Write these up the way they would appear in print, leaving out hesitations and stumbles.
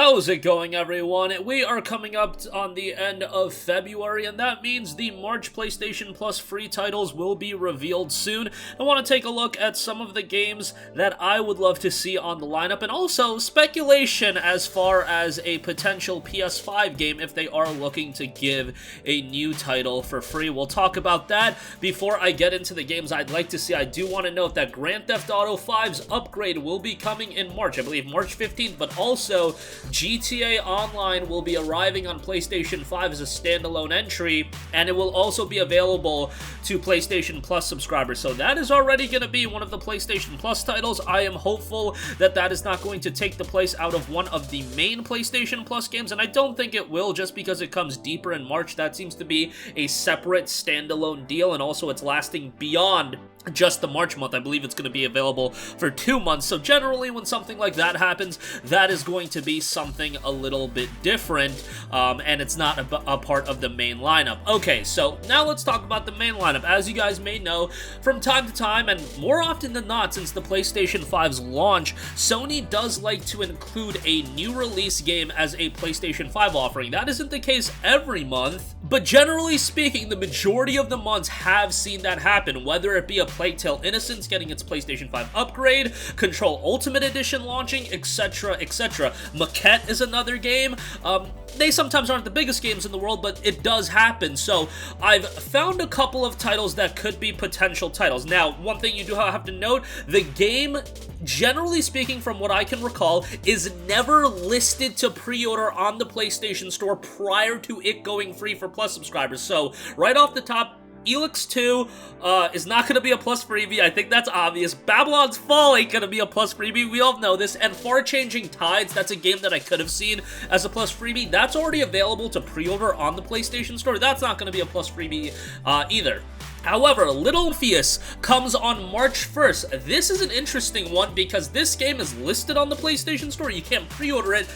How's it going, everyone? We are coming up on the end of February, and that means the March PlayStation Plus free titles will be revealed soon. I want to take a look at some of the games that I would love to see on the lineup, and also speculation as far as a potential PS5 game if they are looking to give a new title for free. We'll talk about that. Before I get into the games I'd like to see, I do want to note that Grand Theft Auto 5's upgrade will be coming in March, I believe March 15th, but also GTA Online will be arriving on PlayStation 5 as a standalone entry, and it will also be available to PlayStation Plus subscribers. So that is already going to be one of the PlayStation Plus titles. I am hopeful that that is not going to take the place out of one of the main PlayStation Plus games, and I don't think it will just because it comes deeper in March. That seems to be a separate standalone deal, and also it's lasting beyond just the March month. I believe it's going to be available for 2 months, so generally when something like that happens, that is going to be something a little bit different, and it's not a part of the main lineup. Okay, so now let's talk about the main lineup. As you guys may know, from time to time, and more often than not since the PlayStation 5's launch, Sony does like to include a new release game as a PlayStation 5 offering. That isn't the case every month, but generally speaking, the majority of the months have seen that happen, whether it be a Plague Tale Innocence getting its PlayStation 5 upgrade, Control Ultimate Edition launching, etc., etc. Maquette is another game. They sometimes aren't the biggest games in the world, but it does happen. So I've found a couple of titles that could be potential titles. Now, one thing you do have to note, the game, generally speaking, from what I can recall, is never listed to pre-order on the PlayStation Store prior to it going free for Plus subscribers. So right off the top, Elix 2 is not going to be a Plus freebie. I think that's obvious. Babylon's Fall ain't going to be a Plus freebie. We all know this. And Far Changing Tides, that's a game that I could have seen as a Plus freebie. That's already available to pre-order on the PlayStation Store. That's not going to be a Plus freebie either. However, Little Orpheus comes on March 1st. This is an interesting one because this game is listed on the PlayStation Store. You can't pre-order it.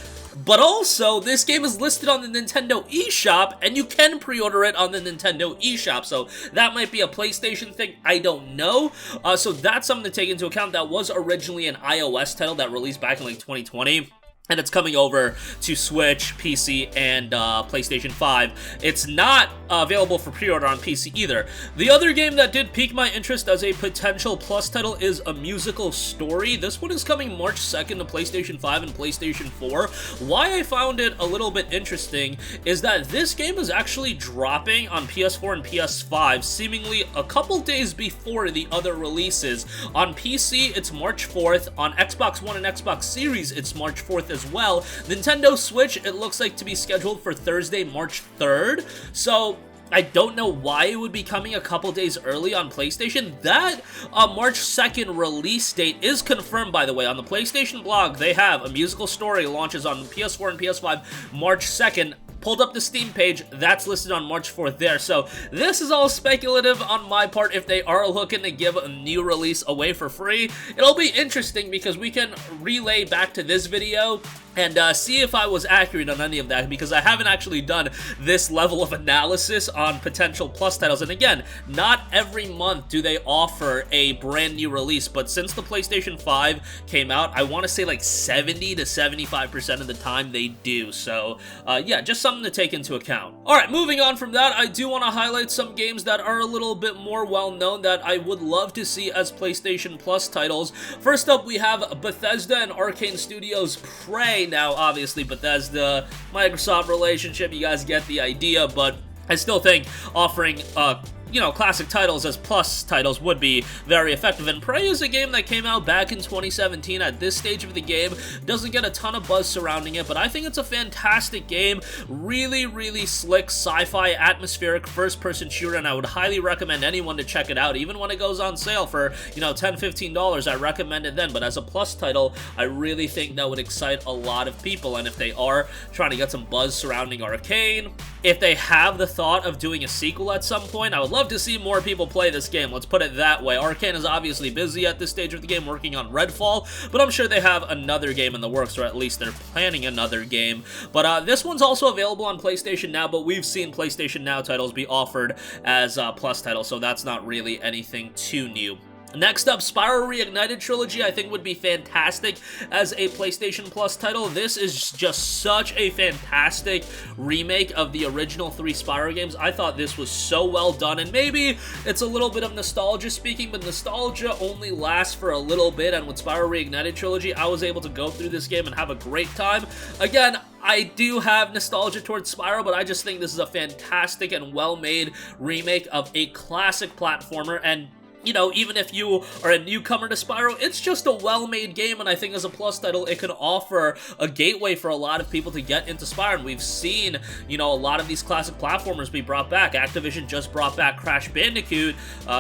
But also, this game is listed on the Nintendo eShop, and you can pre-order it on the Nintendo eShop, so that might be a PlayStation thing, I don't know. So that's something to take into account. That was originally an iOS title that released back in like 2020. And it's coming over to Switch, PC, and PlayStation 5. It's not available for pre-order on PC either. The other game that did pique my interest as a potential Plus title is A Musical Story. This one is coming March 2nd to PlayStation 5 and PlayStation 4. Why I found it a little bit interesting is that this game is actually dropping on PS4 and PS5 seemingly a couple days before the other releases. On PC, it's March 4th. On Xbox One and Xbox Series, it's March 4th as well. Nintendo Switch, it looks like to be scheduled for Thursday, March 3rd. So I don't know why it would be coming a couple days early on PlayStation. That March 2nd release date is confirmed, by the way. On the PlayStation blog, they have A Musical Story launches on PS4 and PS5 March 2nd. Pulled up the Steam page, that's listed on March 4th there. So this is all speculative on my part. If they are looking to give a new release away for free, it'll be interesting because we can relay back to this video and see if I was accurate on any of that, because I haven't actually done this level of analysis on potential Plus titles. And again, not every month do they offer a brand new release, but since the PlayStation 5 came out, I want to say like 70 to 75% of the time they do. So yeah, just something to take into account. Alright, moving on from that, I do want to highlight some games that are a little bit more well-known that I would love to see as PlayStation Plus titles. First up, we have Bethesda and Arcane Studios' Prey. Now, obviously, Bethesda, Microsoft relationship, you guys get the idea, but I still think offering classic titles as Plus titles would be very effective. And Prey is a game that came out back in 2017. At this stage of the game, doesn't get a ton of buzz surrounding it, but I think it's a fantastic game. Really, really slick, sci-fi, atmospheric, first-person shooter, and I would highly recommend anyone to check it out. Even when it goes on sale for, $10, $15, I recommend it then. But as a Plus title, I really think that would excite a lot of people. And if they are trying to get some buzz surrounding Arcane, if they have the thought of doing a sequel at some point, I would love to see more people play this game. Let's put it that way. Arcane is obviously busy at this stage of the game working on Redfall, but I'm sure they have another game in the works, or at least they're planning another game. But this one's also available on PlayStation Now, but we've seen PlayStation Now titles be offered as Plus titles, so that's not really anything too new. Next up, Spyro Reignited Trilogy I think would be fantastic as a PlayStation Plus title. This is just such a fantastic remake of the original 3 Spyro games. I thought this was so well done, and maybe it's a little bit of nostalgia speaking, but nostalgia only lasts for a little bit, and with Spyro Reignited Trilogy, I was able to go through this game and have a great time. Again, I do have nostalgia towards Spyro, but I just think this is a fantastic and well-made remake of a classic platformer, and you know, even if you are a newcomer to Spyro, it's just a well-made game, and I think as a Plus title, it can offer a gateway for a lot of people to get into Spyro, and we've seen, you know, a lot of these classic platformers be brought back. Activision just brought back Crash Bandicoot,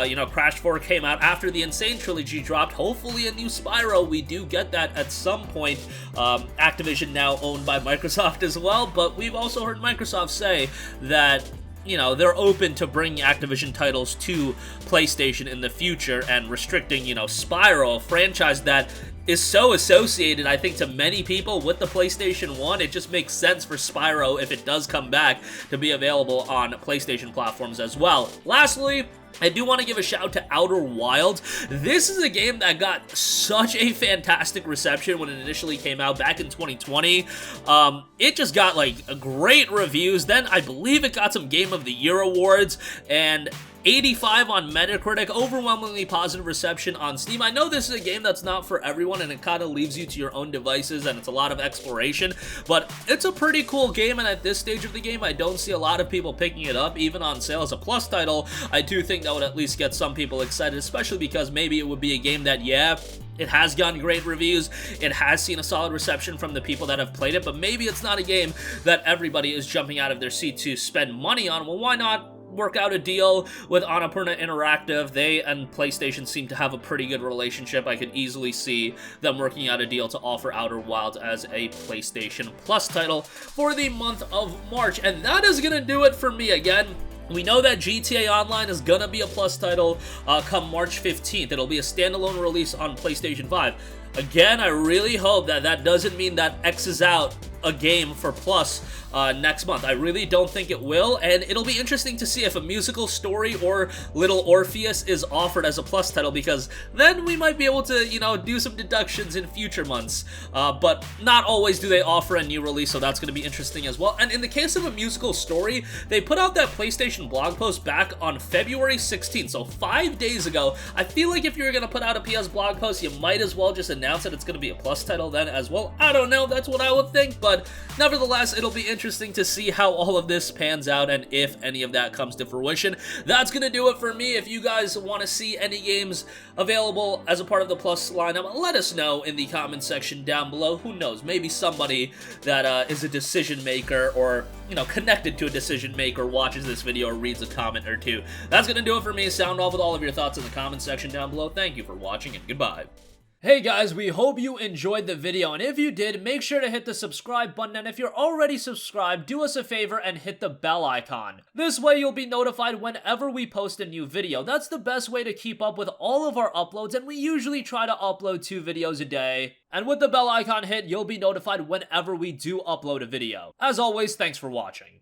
you know, Crash 4 came out after the Insane Trilogy dropped. Hopefully a new Spyro, we do get that at some point. Activision now owned by Microsoft as well, but we've also heard Microsoft say that, you know, they're open to bringing Activision titles to PlayStation in the future and restricting, you know, Spyro, a franchise that is so associated, I think, to many people with the PlayStation 1. It just makes sense for Spyro, if it does come back, to be available on PlayStation platforms as well. Lastly, I do want to give a shout out to Outer Wilds. This is a game that got such a fantastic reception when it initially came out back in 2020. It just got, like, great reviews. Then I believe it got some Game of the Year awards, and 85 on Metacritic, overwhelmingly positive reception on Steam. I know this is a game that's not for everyone, and it kind of leaves you to your own devices, and it's a lot of exploration, but it's a pretty cool game, and at this stage of the game, I don't see a lot of people picking it up, even on sale as a Plus title. I do think that would at least get some people excited, especially because maybe it would be a game that, yeah, it has gotten great reviews, it has seen a solid reception from the people that have played it, but maybe it's not a game that everybody is jumping out of their seat to spend money on. Well, why not work out a deal with Annapurna Interactive? They and PlayStation seem to have a pretty good relationship. I could easily see them working out a deal to offer Outer Wilds as a PlayStation Plus title for the month of March. And that is going to do it for me. Again, we know that GTA Online is gonna be a Plus title come March 15th. It'll be a standalone release on PlayStation 5. Again, I really hope that that doesn't mean that X's out a game for Plus next month. I really don't think it will, and it'll be interesting to see if a musical story or Little Orpheus is offered as a Plus title, because then we might be able to, you know, do some deductions in future months, but not always do they offer a new release, so that's going to be interesting as well. And in the case of a musical story, they put out that PlayStation blog post back on February 16th, so 5 days ago. I feel like if you were going to put out a PS blog post, you might as well just announce that it's going to be a Plus title then as well. I don't know, that's what I would think, but nevertheless, it'll be interesting to see how all of this pans out and if any of that comes to fruition. That's gonna do it for me. If you guys want to see any games available as a part of the Plus lineup, let us know in the comment section down below. Who knows, maybe somebody that is a decision maker, or, you know, connected to a decision maker, watches this video or reads a comment or two. That's gonna do it for me. Sound off with all of your thoughts in the comment section down below. Thank you for watching, and goodbye. Hey guys, we hope you enjoyed the video, and if you did, make sure to hit the subscribe button, and if you're already subscribed, do us a favor and hit the bell icon. This way you'll be notified whenever we post a new video. That's the best way to keep up with all of our uploads, and we usually try to upload 2 videos a day. And with the bell icon hit, you'll be notified whenever we do upload a video. As always, thanks for watching.